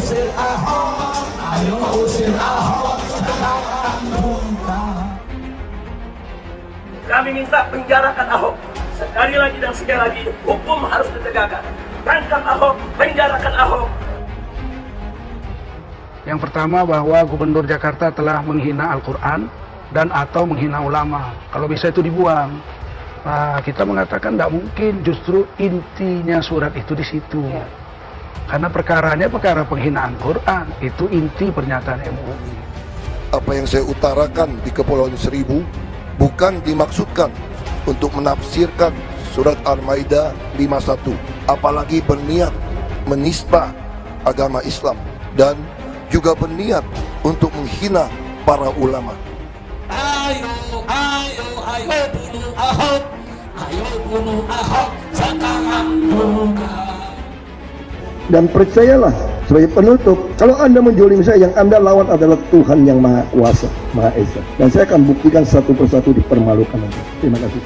usir Ahok, ayo usir Ahok, sekarang juga. Kami minta penjarakan Ahok. Sekali lagi dan sekali lagi, hukum harus ditegakkan. Tangkap Ahok, penjarakan Ahok. Yang pertama bahwa Gubernur Jakarta telah menghina Al-Quran dan atau menghina ulama. Kalau bisa itu dibuang. Nah, kita mengatakan tidak mungkin, justru intinya surat itu di situ. Ya. Karena perkaranya perkara penghinaan Quran, itu inti pernyataan MUI. Apa yang saya utarakan di Kepulauan Seribu bukan dimaksudkan untuk menafsirkan surat Al-Maidah 51, apalagi berniat menista agama Islam dan juga berniat untuk menghina para ulama. Ayo, ayo, ayo bunuh Ahok, ayo bunuh Ahok, sekarang juga. Dan percayalah, sebagai penutup, kalau Anda menjolim saya, yang Anda lawan adalah Tuhan yang Maha Kuasa, Maha Esa. Dan saya akan buktikan satu persatu dipermalukan Anda. Terima kasih.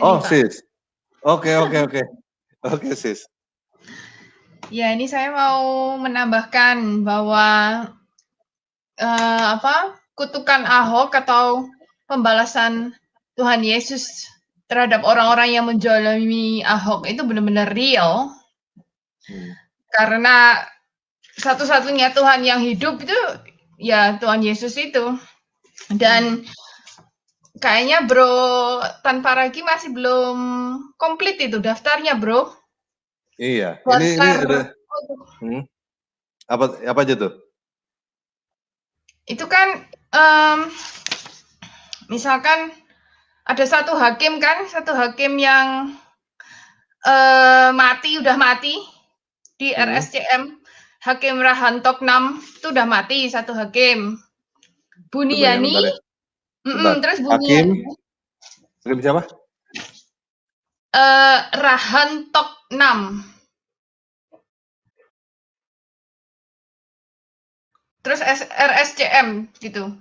Oh, sis. Oke, sis. Ya, ini saya mau menambahkan bahwa kutukan Ahok atau pembalasan Tuhan Yesus terhadap orang-orang yang menzalimi Ahok itu benar-benar real. Karena satu-satunya Tuhan yang hidup itu ya Tuhan Yesus itu. Dan kayaknya Bro Tanpa Ragi masih belum komplit itu daftarnya, Bro. Iya, ini ada apa aja tuh? Itu kan misalkan ada satu hakim yang udah mati di RSCM, Hakim Rahantok 6 itu udah mati satu hakim. Buniyani, terus Buniyani. Hakim siapa? Rahantok 6. Terus RSCM gitu,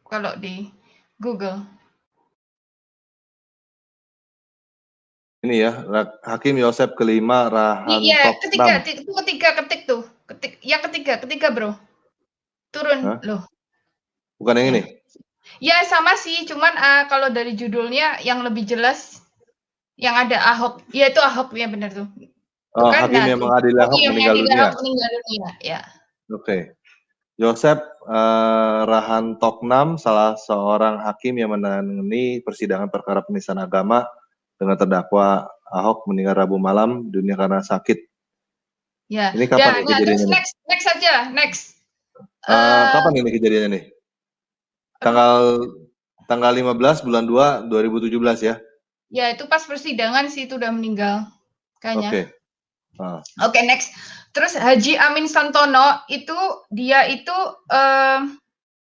kalau di Google. Ini ya, Hakim Yosef kelima, Rahantok 6. Iya, ketiga, Bro. Turun, loh. Bukan yang ini? Ya, sama sih, cuman kalau dari judulnya yang lebih jelas, yang ada Ahok, ya itu Ahok, ya benar tuh. Oh, kan, Hakim yang mengadili Ahok meninggal dunia. Ya. Oke. Yosef Rahantok 6, salah seorang hakim yang menangani persidangan perkara penistaan agama dengan terdakwa Ahok meninggal Rabu malam dunia karena sakit. Ya. Ini kapan kejadiannya? Next saja, next. Kapan ini kejadiannya nih? Tanggal 15 bulan 2 2017 ya? Ya, itu pas persidangan sih itu udah meninggal kayaknya. Oke. Oke, next. Terus Haji Amin Santono itu dia itu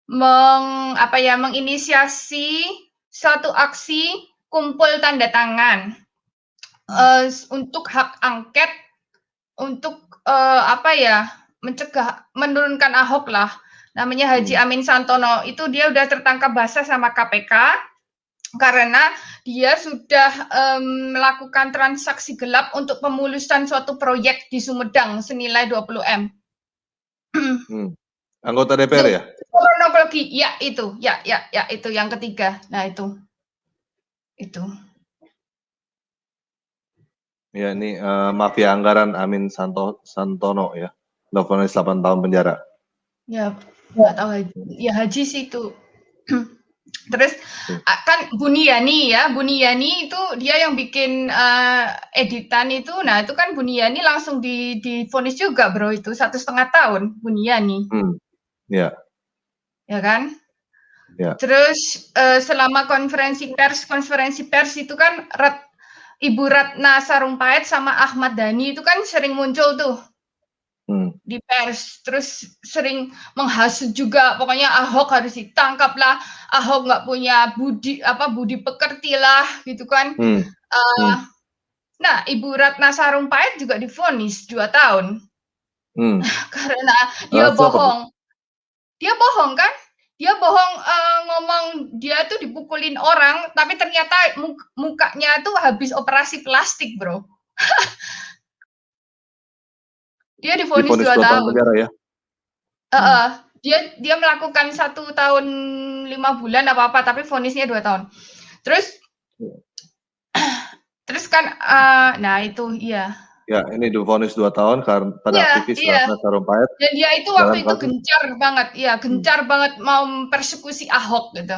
menginisiasi suatu aksi kumpul tanda tangan untuk hak angket untuk menurunkan Ahok lah. Namanya Haji Amin Santono. Itu dia udah tertangkap basah sama KPK karena dia sudah melakukan transaksi gelap untuk pemulusan suatu proyek di Sumedang senilai 20 M. Anggota DPR ya? Kronologi, ya itu yang ketiga. Nah itu. Ya, ini mafia anggaran Amin Santono ya, divonis 8 tahun penjara. Ya, nggak tahu Haji. Ya Haji sih itu. Terus kan Buniyani itu dia yang bikin editan itu. Nah itu kan Buniyani langsung divonis juga, Bro, itu 1,5 tahun Buniyani. Ya. Ya kan? Ya. Terus selama konferensi pers itu kan Ibu Ratna Sarumpait sama Ahmad Dhani itu kan sering muncul tuh di pers, terus sering menghasut juga, pokoknya Ahok harus ditangkap lah, Ahok nggak punya budi pekerti lah, gitu kan. Nah, Ibu Ratna Sarumpait juga divonis 2 tahun karena dia bohong. Dia bohong kan? Dia bohong ngomong dia tuh dipukulin orang, tapi ternyata mukanya tuh habis operasi plastik, Bro. Dia divonis 2 tahun penjara ya. Dia melakukan 1 tahun 5 bulan apa tapi vonisnya 2 tahun. Terus kan nah itu iya. Ya, ini divonis 2 tahun karena pada aktivis Ratna Sarumpait. Dan dia itu waktu itu gencar banget, gencar banget mau mempersekusi Ahok gitu.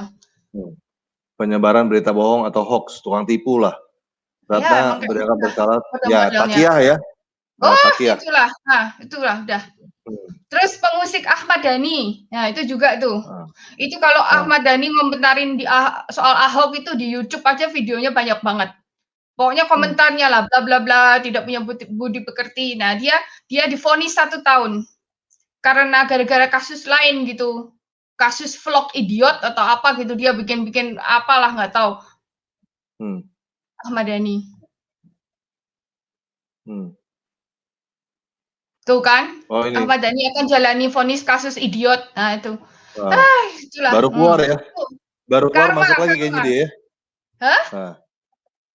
Penyebaran berita bohong atau hoax, tukang tipu lah. Ratna berangkat bersalah, ya Takiyah ya. Takiyah. Itulah udah. Terus pengusik Ahmad Dhani, nah itu juga tuh. Itu kalau Ahmad Dhani ngomentarin soal Ahok itu di YouTube aja videonya banyak banget. Pokoknya komentarnya lah, bla bla bla, tidak punya budi pekerti. Nah dia divonis 1 tahun karena gara-gara kasus lain gitu, kasus vlog idiot atau apa gitu, dia bikin apalah nggak tahu. Ahmad Dhani. Tuh kan, Ahmad Dhani akan jalani vonis kasus idiot. Nah itu. Itulah. Baru keluar ya. Baru keluar masuk lagi kayaknya dia ya.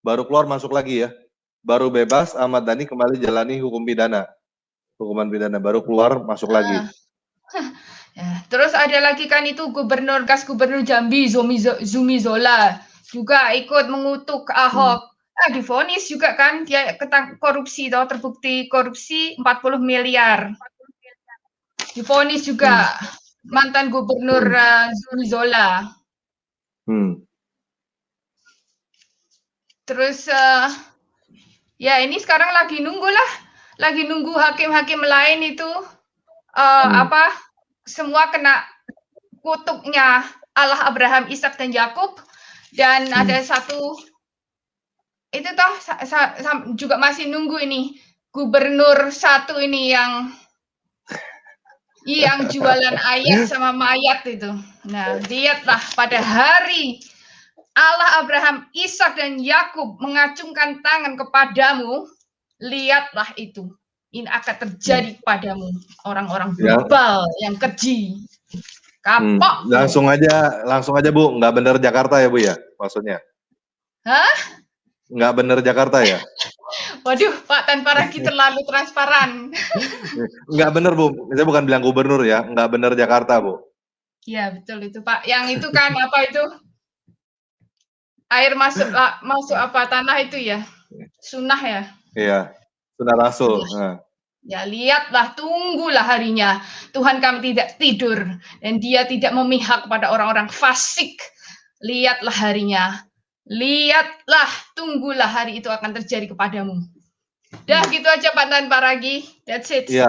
Baru keluar masuk lagi ya. Baru bebas Ahmad Dhani kembali jalani hukuman pidana. Baru keluar masuk lagi. Terus ada lagi kan itu gubernur Jambi Zumi Zola juga ikut mengutuk Ahok. Divonis juga kan dia korupsi terbukti korupsi 40 miliar. Divonis juga mantan gubernur Zumi Zola. Terus ya ini sekarang lagi nunggu hakim-hakim lain itu semua kena kutuknya Allah, Abraham, Ishak dan Yakub, dan ada satu itu juga masih nunggu ini gubernur satu ini yang jualan ayat sama mayat itu. Nah, lihatlah pada hari Allah, Abraham, Ishak dan Yakub mengacungkan tangan kepadamu, lihatlah itu. Ini akan terjadi kepadamu orang-orang global yang keji. Kapok. Langsung aja Bu, nggak bener Jakarta ya Bu ya, maksudnya? Hah? Nggak bener Jakarta ya? Waduh, Pak Tan Paragi terlalu transparan. Nggak bener Bu, saya bukan bilang gubernur ya, nggak bener Jakarta Bu. Iya betul itu Pak. Yang itu kan apa itu? Air masuk apa tanah itu ya? Sunnah ya? Iya, sunnah Rasul. Ya lihatlah, tunggulah harinya. Tuhan kami tidak tidur dan Dia tidak memihak kepada orang-orang fasik. Lihatlah harinya. Lihatlah, tunggulah hari itu akan terjadi kepadamu. Dah gitu aja Pak Tan Paragi. That's it. Iya,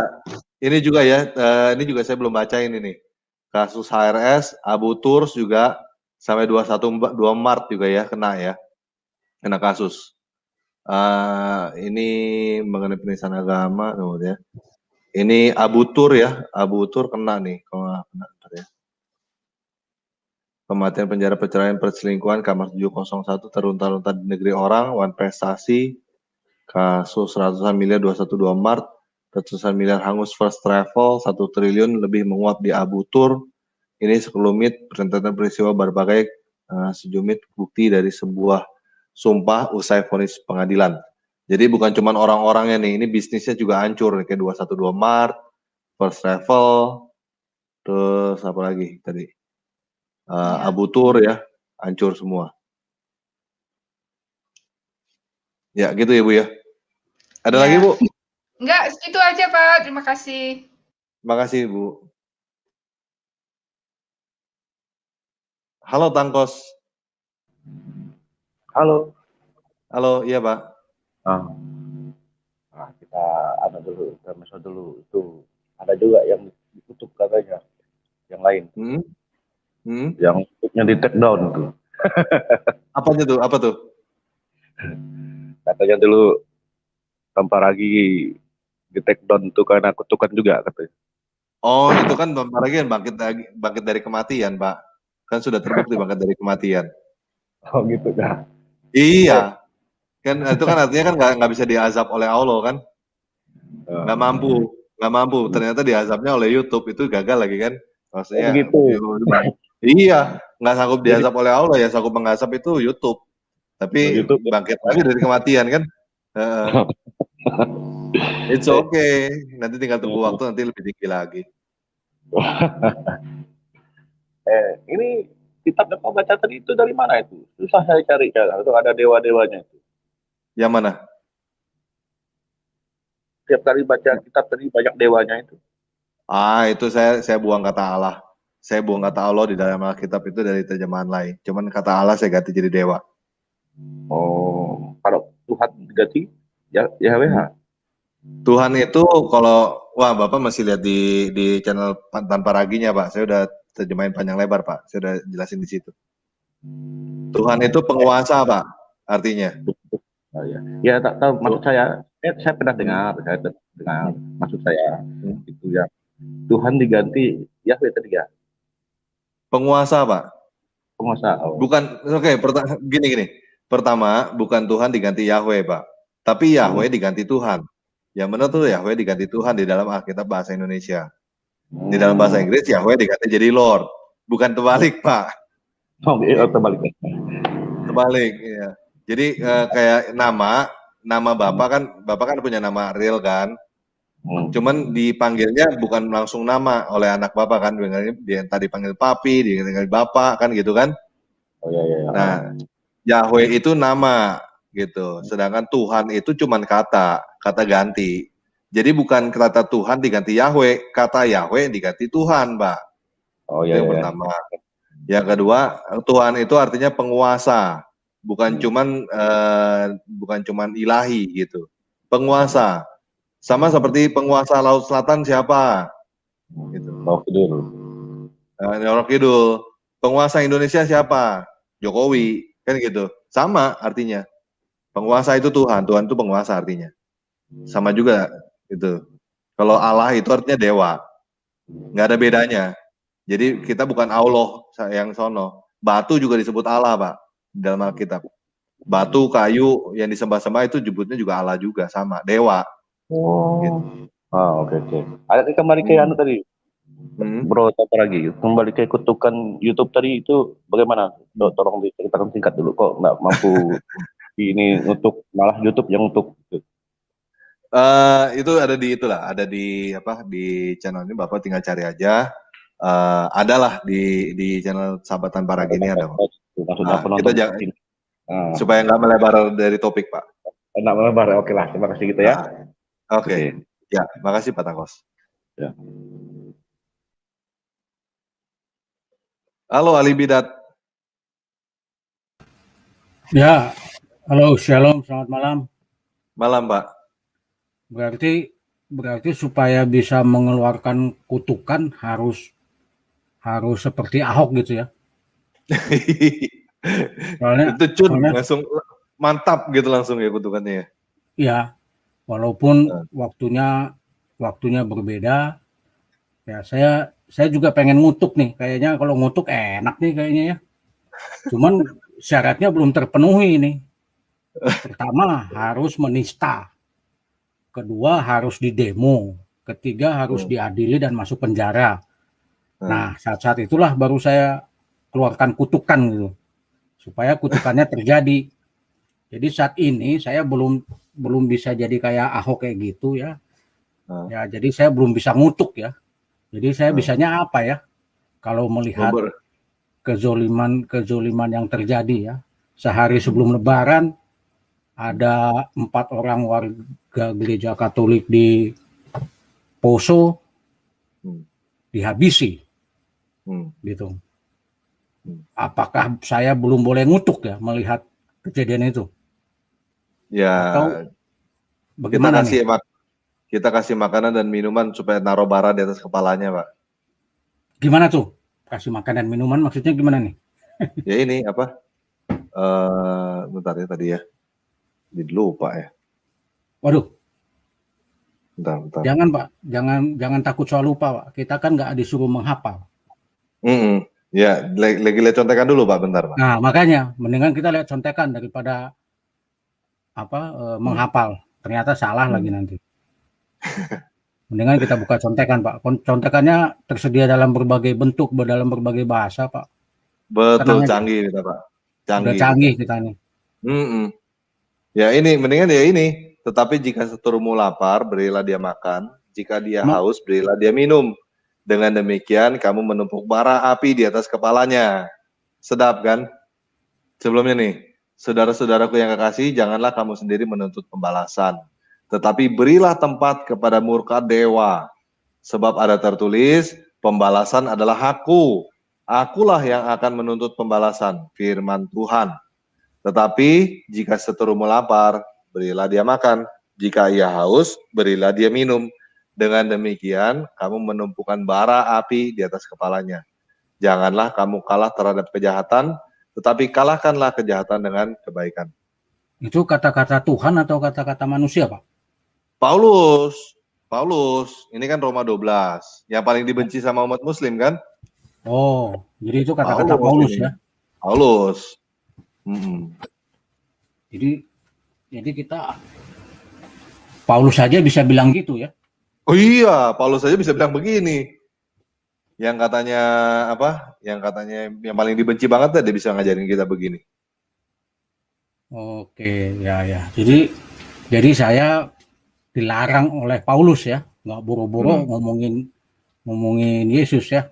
ini juga ya. Ini juga saya belum baca ini nih. Kasus HRS, Abu Turs juga sampai 2 Maret juga ya kena kasus. Ini mengenai penistaan agama, ya. Ini Abu Tur ya, Abu Tur kena nih kalau nggak kena ya. Kematian penjara perceraian perselingkuhan kamar 701 terunta-runta di negeri orang, Wan Prestasi, kasus ratusan miliar 212 Maret, ratusan miliar hangus First Travel, 1 triliun lebih menguap di Abu Tur. Ini sekelumit rentetan peristiwa berbagai sejumit bukti dari sebuah sumpah usai vonis pengadilan. Jadi bukan cuma orang-orangnya nih, ini bisnisnya juga hancur kayak 212 Maret, First Travel, terus apa lagi tadi? Abu Tur ya, hancur semua. Ya gitu ya Bu ya. Ada lagi Bu? Enggak, itu aja Pak. Terima kasih. Terima kasih Bu. Halo Tangkos. Halo. Halo, iya Pak. Kita ada dulu, kita masuk dulu. Itu ada juga yang ditutup katanya, yang lain. Yang tutupnya di take down tuh. Apanya tuh? Apa tuh? Katanya dulu Tan Paragi di take down tuh karena kutukan juga katanya. Oh, itu kan Tan Paragi yang bangkit dari kematian, Pak. Kan sudah terbukti bangkit dari kematian. Oh gitu dah. Iya. Kan itu kan artinya kan nggak bisa diazab oleh Allah kan? Nggak mampu. Ternyata diazabnya oleh YouTube, itu gagal lagi kan? Maksudnya. Begitu. Iya, nggak sanggup diazab oleh Allah, ya sanggup mengazab itu YouTube. Tapi YouTube bangkit lagi dari kematian kan? It's okay. Nanti tinggal tunggu waktu, nanti lebih tinggi lagi. Ini kitab yang kau baca tadi itu dari mana itu? Susah saya cari. Itu ada dewa-dewanya itu. Yang mana? Tiap kali baca kitab tadi banyak dewanya itu. Itu saya buang kata Allah. Saya buang kata Allah di dalam Alkitab itu dari terjemahan lain. Cuman kata Allah saya ganti jadi dewa. Oh, kalau Tuhan diganti Yahweh. Tuhan itu kalau Bapak masih lihat di channel Tanpa Raginya, Pak. Saya udah terjemahin panjang lebar, Pak. Saya udah jelasin di situ. Tuhan itu penguasa, Pak. Artinya. Oh, ya. Ya, tak tahu maksud saya pernah dengar, maksud saya itu ya. Tuhan diganti Yahweh tadi ya. Penguasa, Pak. Penguasa. Oh. Bukan, gini. Pertama, bukan Tuhan diganti Yahweh, Pak. Tapi Yahweh diganti Tuhan. Yang benar tuh Yahweh diganti Tuhan di dalam Alkitab bahasa Indonesia. Di dalam bahasa Inggris Yahweh diganti jadi Lord. Bukan terbalik, Pak. Oh, terbalik. Terbalik, ya. Jadi kayak nama Bapak kan punya nama real kan. Cuman dipanggilnya bukan langsung nama oleh anak Bapak kan. Dia tadi panggil papi, dia panggil Bapak kan gitu kan. Oh iya. Nah, Yahweh itu nama gitu. Sedangkan Tuhan itu cuman kata ganti. Jadi bukan kata Tuhan diganti Yahweh, kata Yahweh diganti Tuhan, Pak. Oh iya. Yang pertama. Yang kedua, Tuhan itu artinya penguasa, bukan cuman ilahi gitu. Penguasa. Sama seperti penguasa Laut Selatan siapa? Gitu. Laut Kidul. Penguasa Indonesia siapa? Jokowi, kan gitu. Sama artinya. Penguasa itu Tuhan itu penguasa artinya. Sama juga itu. Kalau Allah itu artinya dewa. Nggak ada bedanya. Jadi kita bukan Allah yang sono. Batu juga disebut Allah, Pak, di dalam Alkitab. Batu, kayu yang disembah-sembah itu nyebutnya juga Allah juga, sama, dewa. Oh. Gitu. Oke. Ada kembali ke anu tadi. Bro, apa lagi? Kembali ke kutukan YouTube tadi itu bagaimana? Tolong diceritakan singkat dulu, kok nggak mampu ini untuk malah YouTube yang untuk itu ada di channel ini, Bapak tinggal cari aja. Adalah di channel Sahabat Tanpa Ragi ini ada. Kita jangan supaya nggak melebar dari topik, Pak. Nggak melebar, oke lah. Terima kasih gitu ya. Oke. Ya, makasih Pak Tangkos. Ya. Halo Ali Bidat. Ya, halo, shalom, selamat malam. Malam, Pak. Berarti supaya bisa mengeluarkan kutukan harus seperti Ahok gitu ya. Soalnya langsung mantap gitu langsung ya kutukannya ya. Iya. Walaupun waktunya berbeda. Ya, saya juga pengen ngutuk nih. Kayaknya kalau ngutuk enak nih kayaknya ya. Cuman syaratnya belum terpenuhi nih. Pertama harus menista. Kedua harus didemo, ketiga harus diadili dan masuk penjara. Nah, saat-saat itulah baru saya keluarkan kutukan gitu, supaya kutukannya terjadi. Jadi saat ini saya belum bisa jadi kayak Ahok kayak gitu ya. Ya, jadi saya belum bisa ngutuk ya. Jadi saya bisanya apa ya? Kalau melihat kezoliman yang terjadi ya. Sehari sebelum Lebaran ada 4 orang warga gereja Katolik di Poso dihabisi, gitu. Apakah saya belum boleh ngutuk ya melihat kejadian itu? Ya, atau bagaimana kita kasih makanan dan minuman supaya naruh bara di atas kepalanya, Pak. Gimana tuh? Kasih makan dan minuman maksudnya gimana nih? Ya ini apa? Bentar ya tadi ya. Jadi lupa ya. Waduh. Bentar. Jangan Pak, jangan takut soal lupa Pak. Kita kan nggak disuruh menghafal. Ya, lagi lihat contekan dulu Pak, bentar Pak. Nah makanya, mendingan kita lihat contekan daripada menghafal. Ternyata salah lagi nanti. Mendingan kita buka contekan Pak. Contekannya tersedia dalam berbagai bentuk, dalam berbagai bahasa Pak. Betul, canggih kita Pak. Udah canggih kita nih. Ya ini, mendingan ya ini. Tetapi jika seterumu lapar, berilah dia makan. Jika dia haus, berilah dia minum. Dengan demikian, kamu menumpuk bara api di atas kepalanya. Sedap kan? Sebelumnya nih, saudara-saudaraku yang kekasih, janganlah kamu sendiri menuntut pembalasan. Tetapi berilah tempat kepada murka dewa. Sebab ada tertulis, pembalasan adalah hakku. Akulah yang akan menuntut pembalasan, firman Tuhan. Tetapi jika seterumu lapar, berilah dia makan. Jika ia haus, berilah dia minum. Dengan demikian, kamu menumpukan bara api di atas kepalanya. Janganlah kamu kalah terhadap kejahatan, tetapi kalahkanlah kejahatan dengan kebaikan. Itu kata-kata Tuhan atau kata-kata manusia, Pak? Paulus, ini kan Roma 12, yang paling dibenci sama umat muslim kan? Oh, jadi itu kata-kata Paulus ya? Paulus. Jadi kita Paulus saja bisa bilang gitu ya? Oh iya, Paulus saja bisa bilang begini. Yang katanya apa? Yang katanya yang paling dibenci banget dia bisa ngajarin kita begini. Oke, ya. Jadi saya dilarang oleh Paulus ya, nggak boro-boro ngomongin Yesus ya.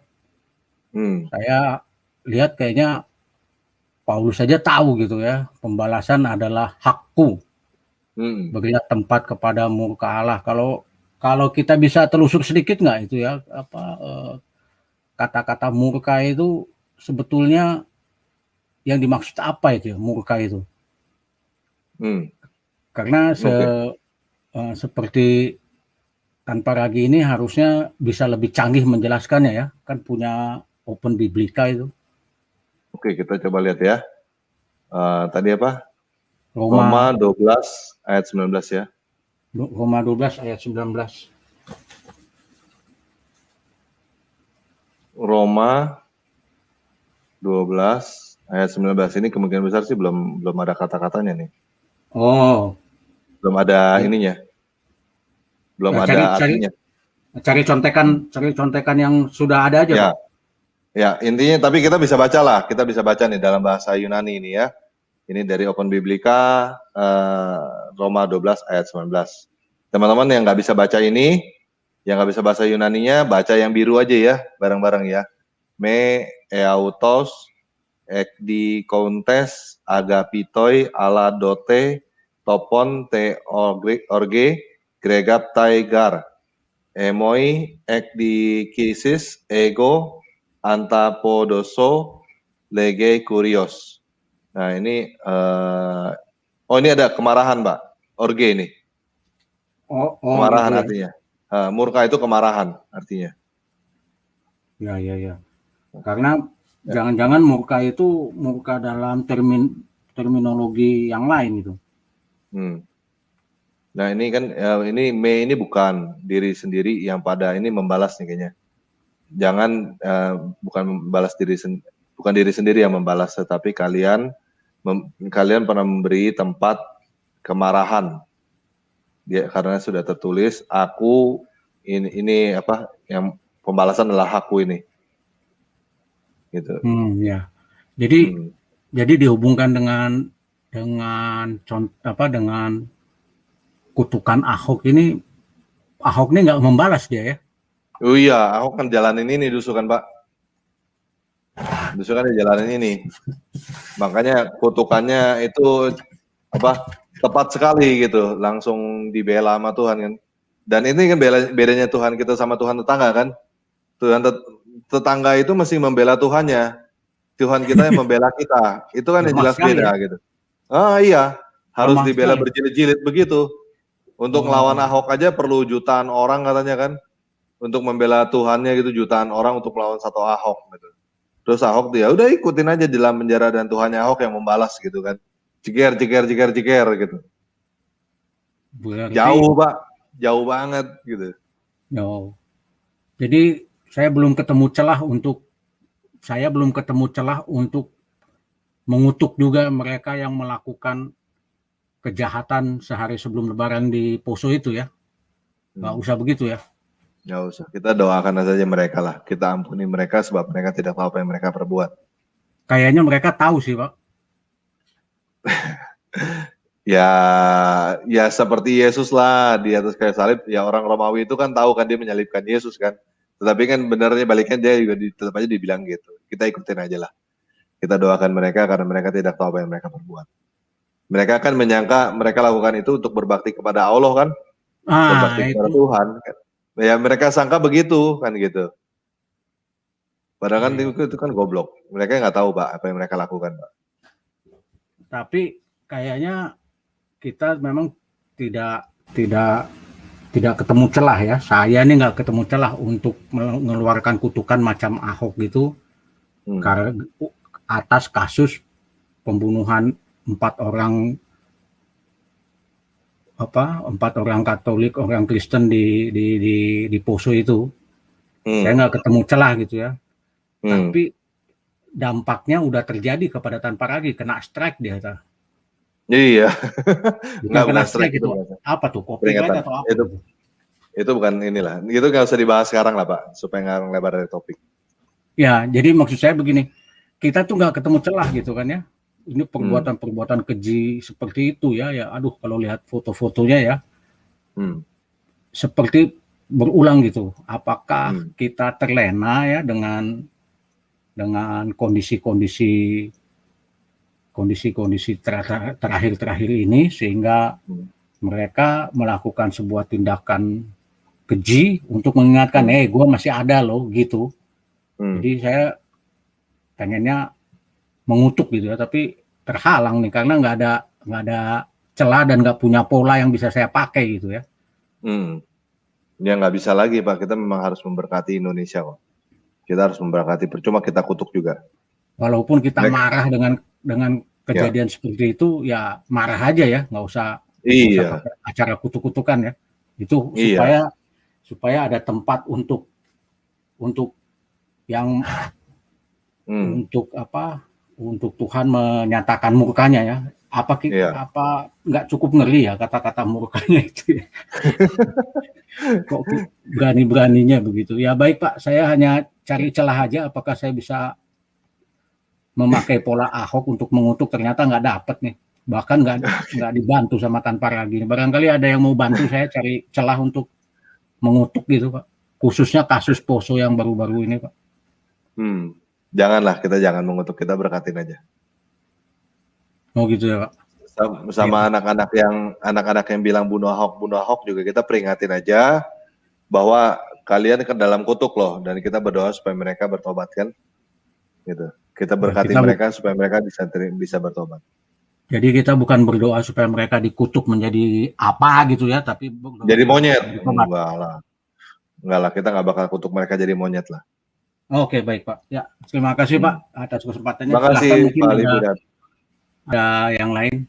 Saya lihat kayaknya Paulus saja tahu gitu ya, pembalasan adalah hakku. Berilah tempat kepada murka Allah. Kalau kita bisa telusur sedikit nggak itu ya, kata-kata murka itu sebetulnya yang dimaksud apa itu ya, murka itu? Karena seperti tanpa ragi ini harusnya bisa lebih canggih menjelaskannya ya, kan punya Open Biblika itu. Oke, kita coba lihat ya. Tadi apa? Roma 12 ayat 19 ya. Roma 12 ayat 19. Roma 12 ayat 19 ini kemungkinan besar sih belum ada kata-katanya nih. Oh. Belum ada ininya. Belum ada artinya. Cari contekan yang sudah ada aja, Pak. Ya, intinya tapi kita bisa baca lah. Kita bisa baca nih dalam bahasa Yunani ini ya. Ini dari Open Biblika Roma 12 ayat 19. Teman-teman yang nggak bisa baca ini, yang nggak bisa bahasa Yunaninya, baca yang biru aja ya, bareng-bareng ya. Me eautos ekdi kontes agapitoi ala dote topon te orge gregap taigar emoi ekdi kisis ego antapodoso lege kurios. Nah ini, ini ada kemarahan, Pak. Orge ini. Kemarahan gitu artinya. Murka itu kemarahan artinya. Ya. Karena jangan-jangan murka itu murka dalam terminologi yang lain itu. Nah ini kan, ini bukan diri sendiri yang pada ini membalas nih kayaknya. Jangan bukan membalas bukan diri sendiri yang membalas, tetapi kalian pernah memberi tempat kemarahan. Karena sudah tertulis, aku ini apa yang pembalasan adalah hakku ini. Gitu. Ya. Jadi dihubungkan dengan kutukan Ahok ini nggak membalas dia ya? Oh iya, Ahok kan jalanin ini dusukan, Pak. Dusukan di jalanin ini. Makanya kutukannya itu tepat sekali gitu, langsung dibela sama Tuhan kan. Dan ini kan bedanya Tuhan kita sama Tuhan tetangga kan. Tuhan tetangga itu mesti membela Tuhannya. Tuhan kita yang membela kita. Itu kan yang jelas beda gitu. Iya, harus dibela berjilid-jilid begitu. Untuk melawan Ahok aja perlu jutaan orang katanya kan. Untuk membela Tuhannya gitu jutaan orang untuk melawan satu Ahok gitu. Terus Ahok dia udah ikutin aja di dalam penjara dan Tuhannya Ahok yang membalas gitu kan. Jeger gitu. Berarti, jauh Pak, jauh banget gitu. Jadi saya belum ketemu celah untuk mengutuk juga mereka yang melakukan kejahatan sehari sebelum Lebaran di Poso itu ya. Nggak usah begitu ya. Nggak usah, kita doakan saja mereka lah. Kita ampuni mereka sebab mereka tidak tahu apa yang mereka perbuat. Kayaknya mereka tahu sih Pak. Ya seperti Yesus lah di atas kayu salib. Ya orang Romawi itu kan tahu kan dia menyalibkan Yesus kan. Tetapi kan benernya baliknya dia juga tetap aja dibilang gitu. Kita ikutin aja lah. Kita doakan mereka karena mereka tidak tahu apa yang mereka perbuat. Mereka kan menyangka mereka lakukan itu untuk berbakti kepada Allah kan. Berbakti kepada Tuhan kan. Ya mereka sangka begitu kan gitu. Padahal kan itu kan goblok. Mereka nggak tahu Pak apa yang mereka lakukan Pak. Tapi kayaknya kita memang tidak ketemu celah ya. Saya ini nggak ketemu celah untuk mengeluarkan kutukan macam Ahok gitu karena atas kasus pembunuhan 4 orang Katolik, orang Kristen di Poso itu. Saya nggak ketemu celah gitu ya. Tapi dampaknya udah terjadi kepada Tanpa Ragi, kena strike dia. Iya. Nggak kena strike itu. Apa tuh? Copyright atau apa? Itu bukan inilah. Itu nggak usah dibahas sekarang lah Pak, supaya nggak lebar dari topik. Ya, jadi maksud saya begini, kita tuh nggak ketemu celah gitu kan ya. Ini perbuatan-perbuatan keji seperti itu ya. Ya, aduh kalau lihat foto-fotonya ya, seperti berulang gitu. Apakah kita terlena ya dengan kondisi terakhir ini sehingga mereka melakukan sebuah tindakan keji untuk mengingatkan, gue masih ada loh gitu. Jadi saya pengennya mengutuk gitu ya, tapi terhalang nih karena nggak ada celah dan nggak punya pola yang bisa saya pakai gitu ya. Ya nggak bisa lagi Pak, kita memang harus memberkati Indonesia kok. Kita harus memberkati, percuma kita kutuk juga. Walaupun kita marah dengan kejadian seperti itu, ya marah aja ya, nggak usah acara kutuk-kutukan ya. Itu supaya ada tempat untuk yang untuk Tuhan menyatakan murkanya ya. Apa nggak cukup ngeri ya kata-kata murkanya itu ya. Kok berani-beraninya begitu. Ya baik Pak, saya hanya cari celah aja apakah saya bisa memakai pola Ahok untuk mengutuk, ternyata nggak dapet nih. Bahkan nggak dibantu sama Tanpa Ragi. Barangkali ada yang mau bantu saya cari celah untuk mengutuk gitu Pak. Khususnya kasus Poso yang baru-baru ini Pak. Janganlah, kita jangan mengutuk, kita berkatin aja. Oh gitu ya Pak. Sama anak-anak yang bilang bunuh Ahok juga kita peringatin aja bahwa kalian ke dalam kutuk loh, dan kita berdoa supaya mereka bertobat kan. Gitu. Kita berkati mereka supaya mereka bisa bertobat. Jadi kita bukan berdoa supaya mereka dikutuk menjadi apa gitu ya, tapi jadi monyet. Enggak lah, kita nggak bakal kutuk mereka jadi monyet lah. Oke, baik Pak. Ya, terima kasih Pak atas kesempatannya. Terima kasih Pak Liburan. Ada yang lain?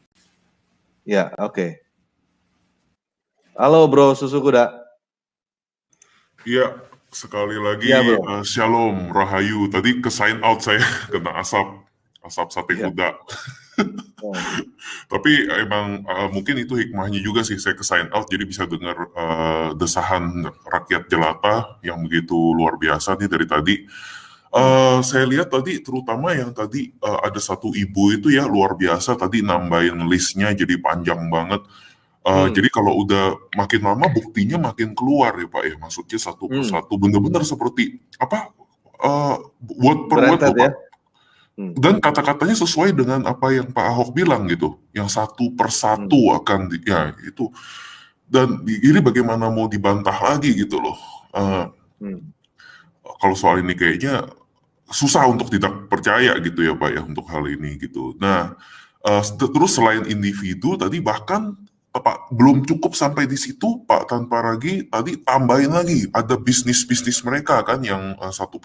Ya, oke. Halo Bro Susu Kuda. Iya, sekali lagi Shalom, Rahayu. Tadi ke sign out saya kena asap sate kuda. Tapi emang mungkin itu hikmahnya juga sih saya ke sign out, jadi bisa dengar desahan rakyat jelata yang begitu luar biasa nih dari tadi. Saya lihat tadi terutama yang tadi ada satu ibu itu ya luar biasa tadi nambahin listnya jadi panjang banget. Jadi kalau udah makin lama buktinya makin keluar ya Pak ya, maksudnya satu persatu benar-benar seperti apa word per word ya? Dan kata-katanya sesuai dengan apa yang Pak Ahok bilang gitu, yang satu persatu akan ya itu. Dan ini bagaimana mau dibantah lagi gitu loh. Kalau soal ini kayaknya susah untuk tidak percaya gitu ya Pak ya untuk hal ini gitu. Nah terus selain individu tadi bahkan Pak belum cukup sampai di situ Pak Tanpa Ragi tadi tambahin lagi ada bisnis mereka kan yang satu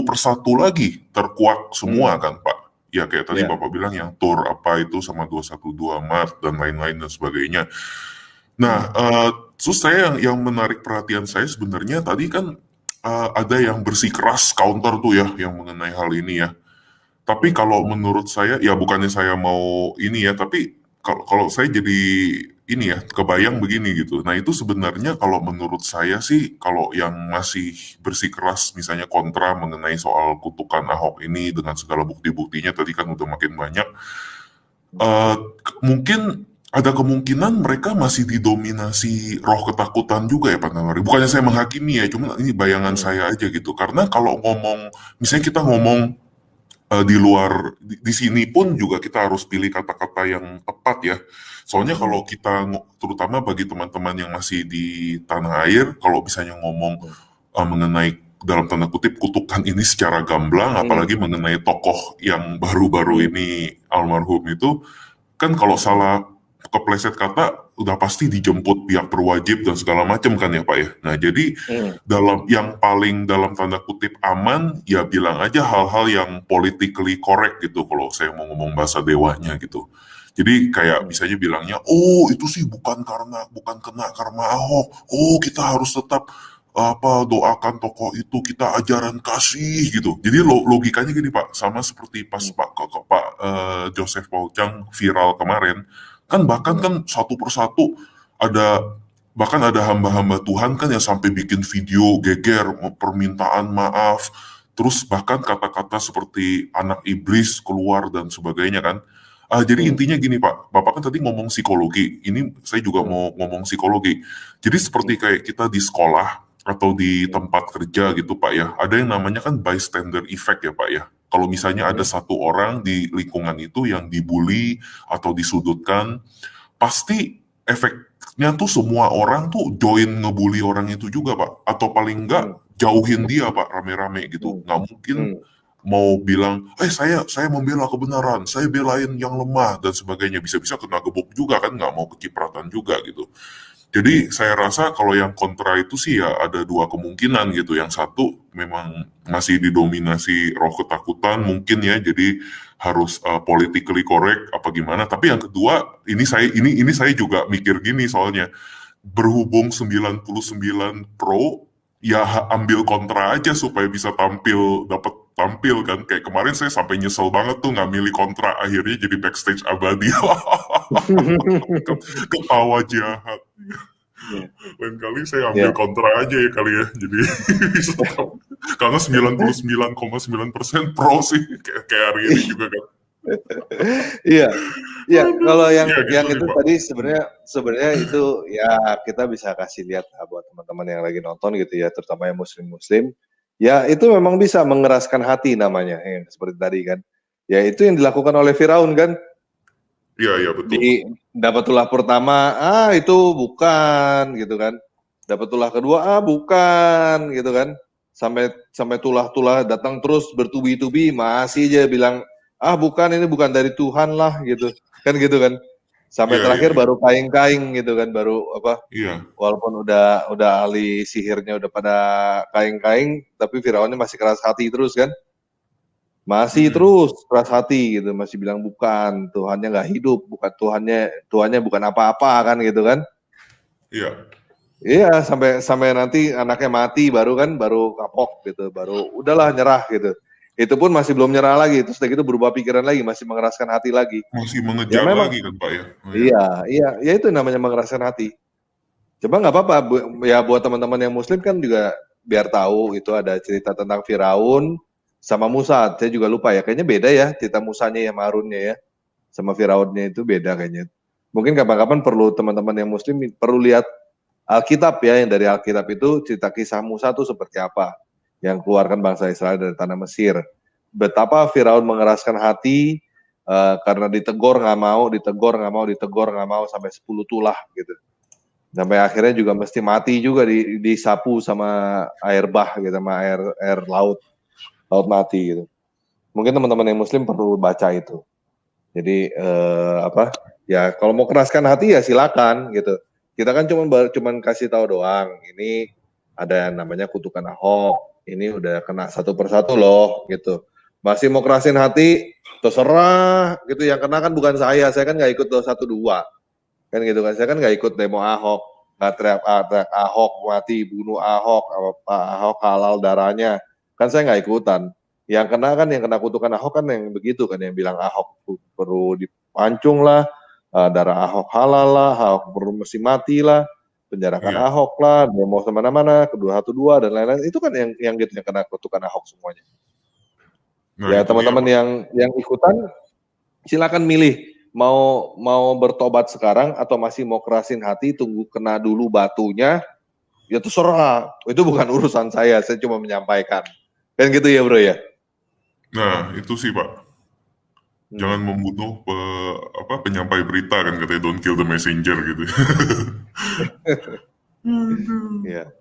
persatu lagi terkuak semua kan Pak. Ya kayak tadi Bapak bilang yang tour apa itu sama 212 Mart dan lain-lain dan sebagainya. Nah terus saya yang menarik perhatian saya sebenarnya tadi kan ada yang bersikeras counter tuh ya yang mengenai hal ini ya. Tapi kalau menurut saya ya bukannya saya mau ini ya, tapi kalau saya jadi ini ya kebayang begini gitu. Nah itu sebenarnya kalau menurut saya sih kalau yang masih bersikeras misalnya kontra mengenai soal kutukan Ahok ini dengan segala bukti-buktinya tadi kan udah makin banyak. Mungkin ada kemungkinan mereka masih didominasi roh ketakutan juga ya Pak Nawari. Bukannya saya menghakimi ya, cuma ini bayangan saya aja gitu. Karena kalau ngomong, misalnya kita ngomong di luar, di sini pun juga kita harus pilih kata-kata yang tepat ya. Soalnya kalau kita, terutama bagi teman-teman yang masih di tanah air, kalau misalnya ngomong mengenai dalam tanda kutip kutukan ini secara gamblang, apalagi mengenai tokoh yang baru-baru ini almarhum itu, kan kalau salah kepleset kata udah pasti dijemput pihak berwajib dan segala macam kan ya Pak ya. Nah jadi dalam yang paling dalam tanda kutip aman ya bilang aja hal-hal yang politically correct gitu kalau saya mau ngomong bahasa dewanya gitu. Jadi kayak misalnya bilangnya, oh itu sih bukan kena karma Ahok. Oh kita harus tetap doakan tokoh itu, kita ajaran kasih gitu. Jadi logikanya gini Pak, sama seperti pas Pak Joseph Paucang viral kemarin, kan bahkan kan satu persatu bahkan ada hamba-hamba Tuhan kan yang sampai bikin video geger, permintaan maaf, terus bahkan kata-kata seperti anak iblis keluar dan sebagainya kan. Jadi intinya gini Pak, Bapak kan tadi ngomong psikologi, ini saya juga mau ngomong psikologi. Jadi seperti kayak kita di sekolah atau di tempat kerja gitu Pak ya, ada yang namanya kan bystander effect ya Pak ya. Kalau misalnya ada satu orang di lingkungan itu yang dibully atau disudutkan, pasti efeknya tuh semua orang tuh join ngebully orang itu juga Pak. Atau paling enggak jauhin dia Pak, rame-rame gitu. Nggak mungkin mau bilang, saya membela kebenaran, saya belain yang lemah dan sebagainya. Bisa-bisa kena gebuk juga kan, nggak mau kecipratan juga gitu. Jadi saya rasa kalau yang kontra itu sih ya ada dua kemungkinan gitu. Yang satu memang masih didominasi roh ketakutan mungkin ya, jadi harus politically correct apa gimana. Tapi yang kedua ini saya juga mikir gini soalnya, berhubung 99 pro ya ambil kontra aja supaya bisa dapat tampil kan. Kayak kemarin saya sampai nyesel banget tuh nggak milih kontra, akhirnya jadi backstage abadi. Ketawa jahat. Lain kali saya ambil kontra aja ya kali ya, jadi karena 99,9% pro sih kayak hari ini juga kan. Iya, kalau yang gitu, itu Pak. tadi sebenarnya itu ya kita bisa kasih lihat buat teman-teman yang lagi nonton gitu ya, terutama yang muslim, ya itu memang bisa mengeraskan hati namanya, seperti tadi kan. Ya itu yang dilakukan oleh Firaun kan. Iya betul. Dapat tulah pertama, itu bukan gitu kan. Dapat tulah kedua, bukan gitu kan. Sampai tulah-tulah datang terus bertubi-tubi, masih aja bilang, bukan, ini bukan dari Tuhan lah gitu. Kan gitu kan. Sampai terakhir baru kaing-kaing gitu kan, baru apa? Iya. Walaupun udah ahli sihirnya udah pada kaing-kaing, tapi Firaunnya masih keras hati terus kan. Masih terus keras hati gitu, masih bilang bukan, Tuhannya nggak hidup, bukan Tuhannya bukan apa-apa kan gitu kan. Iya, sampai nanti anaknya mati baru kapok gitu, baru udahlah nyerah gitu. Itu pun masih belum nyerah lagi, terus gitu berubah pikiran lagi, masih mengeraskan hati lagi. Masih mengejar lagi kan Pak ya. Iya, itu namanya mengeraskan hati. Coba nggak apa-apa ya, buat teman-teman yang muslim kan juga biar tahu itu ada cerita tentang Firaun sama Musa. Saya juga lupa ya, kayaknya beda ya cerita Musanya sama Harunnya ya, sama Firaunnya itu beda kayaknya. Mungkin kapan-kapan perlu teman-teman yang muslim perlu lihat Alkitab ya, yang dari Alkitab itu cerita kisah Musa itu seperti apa, yang keluarkan bangsa Israel dari tanah Mesir. Betapa Firaun mengeraskan hati karena ditegur nggak mau sampai 10 tulah gitu. Sampai akhirnya juga mesti mati juga disapu sama air bah gitu, sama air laut mati gitu. Mungkin teman-teman yang muslim perlu baca itu. Jadi ya kalau mau keraskan hati ya silakan gitu. Kita kan cuman kasih tahu doang. Ini ada yang namanya kutukan Ahok. Ini udah kena satu persatu loh gitu. Masih mau kerasin hati, terserah gitu. Yang kena kan bukan saya kan nggak ikut 1-2 kan gitu kan. Saya kan nggak ikut demo Ahok, nggak teriak Ahok mati, bunuh Ahok halal darahnya. Kan saya nggak ikutan. Yang kena kutukan Ahok kan yang begitu kan, yang bilang Ahok perlu dipancung lah, darah Ahok halal lah, Ahok perlu mesti mati lah, penjarakan Ahok lah, demo semana-mana, kedua 1-2 dan lain-lain. Itu kan yang gitu, yang kena kutukan Ahok semuanya. Ya teman-teman yang ikutan silakan milih mau bertobat sekarang atau masih mau kerasin hati, tunggu kena dulu batunya, ya terserah. Itu bukan urusan saya cuma menyampaikan. Kan gitu ya bro ya? Nah itu sih Pak. Jangan membunuh penyampai berita kan, katanya don't kill the messenger gitu. Iya.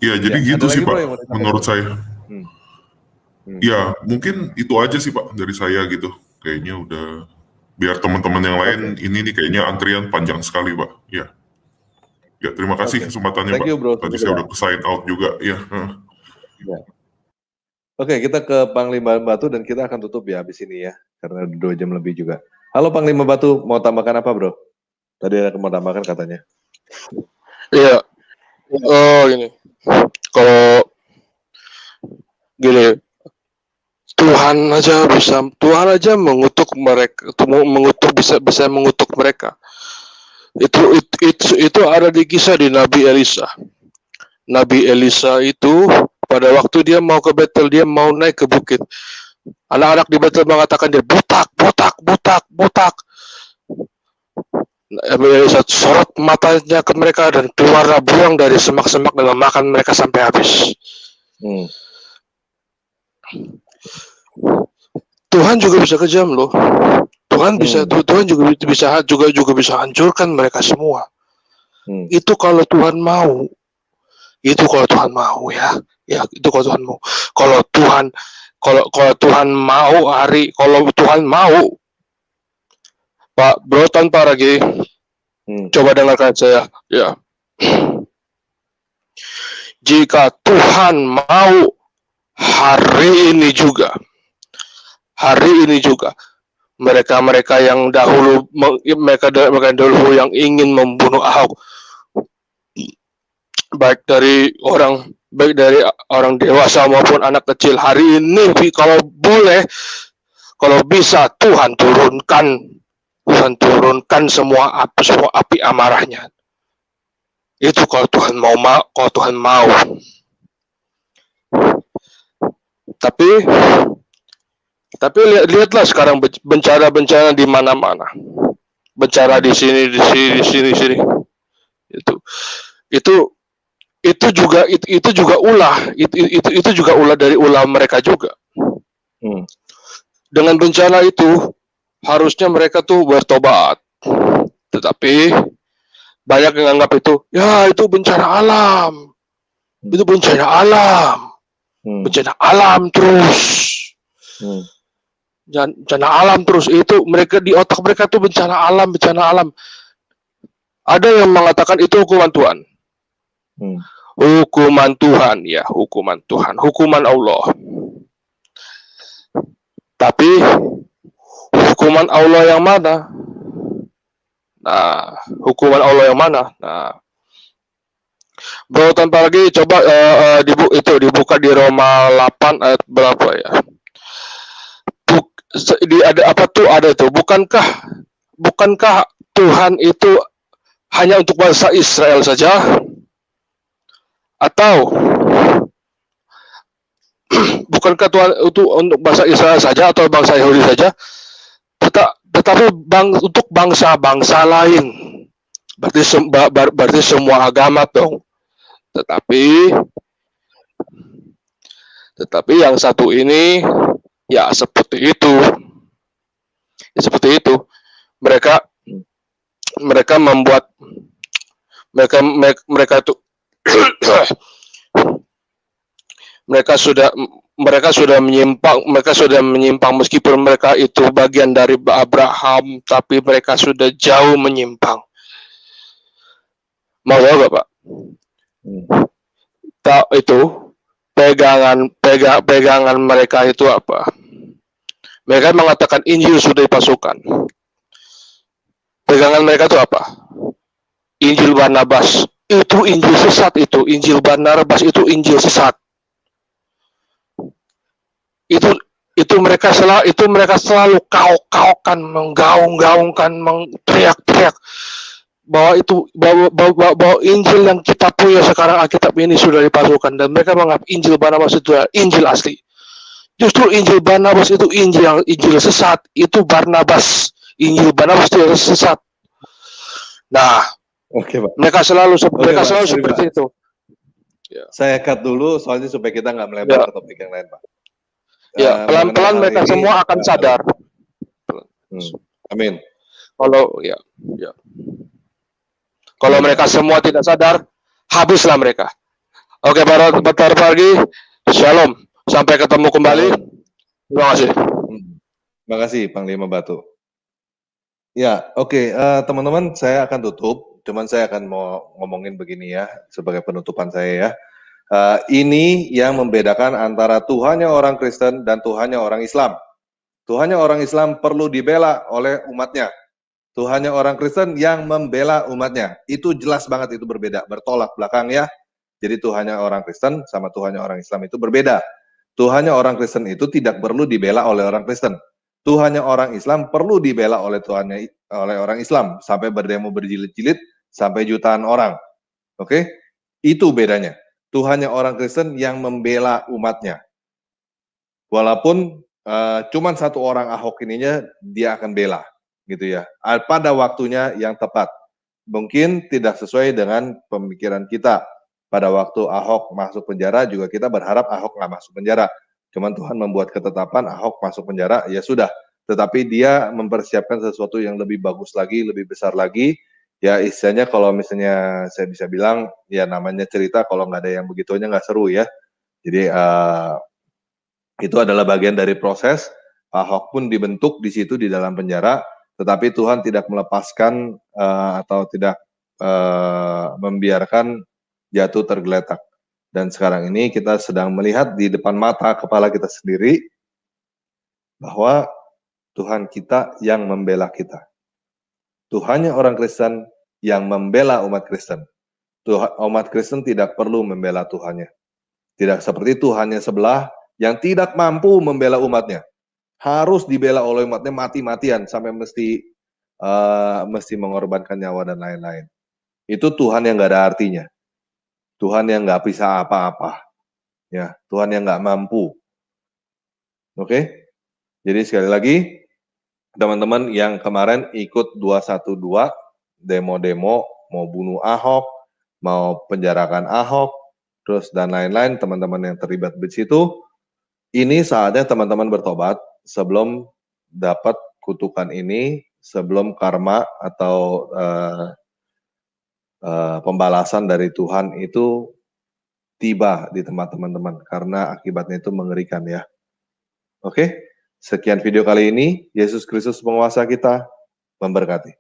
Ya jadi gitu sih Pak menurut saya. Ya mungkin itu aja sih Pak dari saya gitu. Kayaknya udah, biar teman-teman yang lain ini nih kayaknya antrian panjang sekali Pak. Ya. Ya terima kasih kesempatannya Pak. Bro. Tadi saya udah sign out juga. Ya. Oke, kita ke Panglima Batu dan kita akan tutup ya habis ini ya, karena 2 jam lebih juga. Halo Panglima Batu, mau tambahkan apa bro? Tadi ada mau tambahkan katanya. Iya, gini, kalau gini, Tuhan aja mengutuk mereka, bisa mengutuk mereka. Itu ada di kisah di Nabi Elisa. Nabi Elisa itu pada waktu dia mau ke Betel, dia mau naik ke bukit. Anak-anak di Betel mengatakan dia botak. Nabi Elisa sorot matanya ke mereka dan keluarlah buang dari semak-semak dan memakan mereka sampai habis. Tuhan juga bisa kejam loh. Tuhan juga bisa hancurkan mereka semua. Itu kalau Tuhan mau. Itu kalau Tuhan mau ya. Ya, itu kalau Tuhan mau. Kalau Tuhan mau kalau Tuhan mau, Pak Bro tanpa lagi, coba dengarkan saya. Ya. Jika Tuhan mau hari ini juga, mereka yang dahulu yang ingin membunuh Ahok, baik dari orang dewasa maupun anak kecil, hari ini kalau boleh, kalau bisa Tuhan turunkan semua api amarahnya. Itu kalau Tuhan mau. Tapi lihatlah sekarang bencana di mana-mana. Bencana di sini. Itu juga ulah dari ulah mereka juga. Dengan bencana itu harusnya mereka tuh bertobat, tetapi banyak yang anggap itu bencana alam, bencana alam terus, bencana alam terus. Itu mereka di otak mereka tuh bencana alam. Ada yang mengatakan itu hukuman Tuhan. Hukuman Tuhan, hukuman Allah. Tapi hukuman Allah yang mana? Hukuman Allah yang mana? Bro tanpa lagi, coba dibuka di Roma 8 ayat berapa ya? Ada apa tuh? Ada tuh. Bukankah Tuhan itu hanya untuk bangsa Israel saja? Atau bukankah Tuhan itu untuk bangsa Israel saja atau bangsa Yahudi saja? Tetapi untuk bangsa-bangsa lain. Berarti semua agama dong. Tetapi yang satu ini ya seperti itu. Mereka membuat mereka itu mereka sudah menyimpang meskipun mereka itu bagian dari Abraham, tapi mereka sudah jauh menyimpang. Mau tahu gak Pak? Itu pegangan mereka itu apa? Mereka mengatakan Injil sudah dipasukan. Pegangan mereka itu apa? Injil Barnabas. Itu Injil sesat itu. Injil Barnabas itu Injil sesat. Itu mereka selalu kaok-kaokan, menggaung-gaungkan, teriak-teriak bahwa Injil yang kita punya sekarang, Alkitab ini sudah dipasukan, dan mereka menganggap Injil Barnabas itu adalah Injil asli. Justru Injil Barnabas itu Injil sesat. Itu Barnabas. Injil Barnabas itu sesat. Nah, mereka selalu seperti itu. Ya. Saya cut dulu soalnya supaya kita nggak melebar ke topik yang lain, Pak. Ya, pelan-pelan mereka semua akan sadar. Amin. Kalau mereka semua tidak sadar, habislah mereka. Oke, Pak Pargi, Shalom. Sampai ketemu kembali. Terima kasih. Terima kasih, Panglima Batu. Ya, oke, teman-teman, saya akan tutup. Cuman saya akan mau ngomongin begini ya, sebagai penutupan saya ya. Ini yang membedakan antara Tuhannya orang Kristen dan Tuhannya orang Islam. Tuhannya orang Islam perlu dibela oleh umatnya. Tuhannya orang Kristen yang membela umatnya. Itu jelas banget, itu berbeda, bertolak belakang ya. Jadi Tuhannya orang Kristen sama Tuhannya orang Islam itu berbeda. Tuhannya orang Kristen itu tidak perlu dibela oleh orang Kristen. Tuhannya orang Islam perlu dibela oleh orang Islam sampai berdemo berjilid-jilid sampai jutaan orang. Oke? Itu bedanya. Tuhannya orang Kristen yang membela umatnya. Walaupun cuman satu orang Ahok ininya dia akan bela gitu ya. Pada waktunya yang tepat. Mungkin tidak sesuai dengan pemikiran kita. Pada waktu Ahok masuk penjara juga kita berharap Ahok nggak masuk penjara. Cuman Tuhan membuat ketetapan Ahok masuk penjara, ya sudah. Tetapi dia mempersiapkan sesuatu yang lebih bagus lagi, lebih besar lagi. Ya istilahnya kalau misalnya saya bisa bilang, ya namanya cerita kalau nggak ada yang begitunya nggak seru ya. Jadi itu adalah bagian dari proses. Ahok pun dibentuk di situ di dalam penjara, tetapi Tuhan tidak melepaskan atau tidak membiarkan jatuh tergeletak. Dan sekarang ini kita sedang melihat di depan mata kepala kita sendiri bahwa Tuhan kita yang membela kita. Tuhannya orang Kristen yang membela umat Kristen. Umat Kristen tidak perlu membela Tuhannya. Tidak seperti Tuhannya sebelah yang tidak mampu membela umatnya. Harus dibela oleh umatnya mati-matian sampai mesti mengorbankan nyawa dan lain-lain. Itu Tuhan yang nggak ada artinya. Tuhan yang nggak bisa apa-apa, ya Tuhan yang nggak mampu. Oke, jadi sekali lagi teman-teman yang kemarin ikut 212 demo-demo mau bunuh Ahok, mau penjarakan Ahok, terus dan lain-lain, teman-teman yang terlibat di situ, ini saatnya teman-teman bertobat sebelum dapat kutukan ini, sebelum karma atau pembalasan dari Tuhan itu tiba di tempat teman-teman, karena akibatnya itu mengerikan ya. Oke, sekian video kali ini. Yesus Kristus penguasa kita memberkati.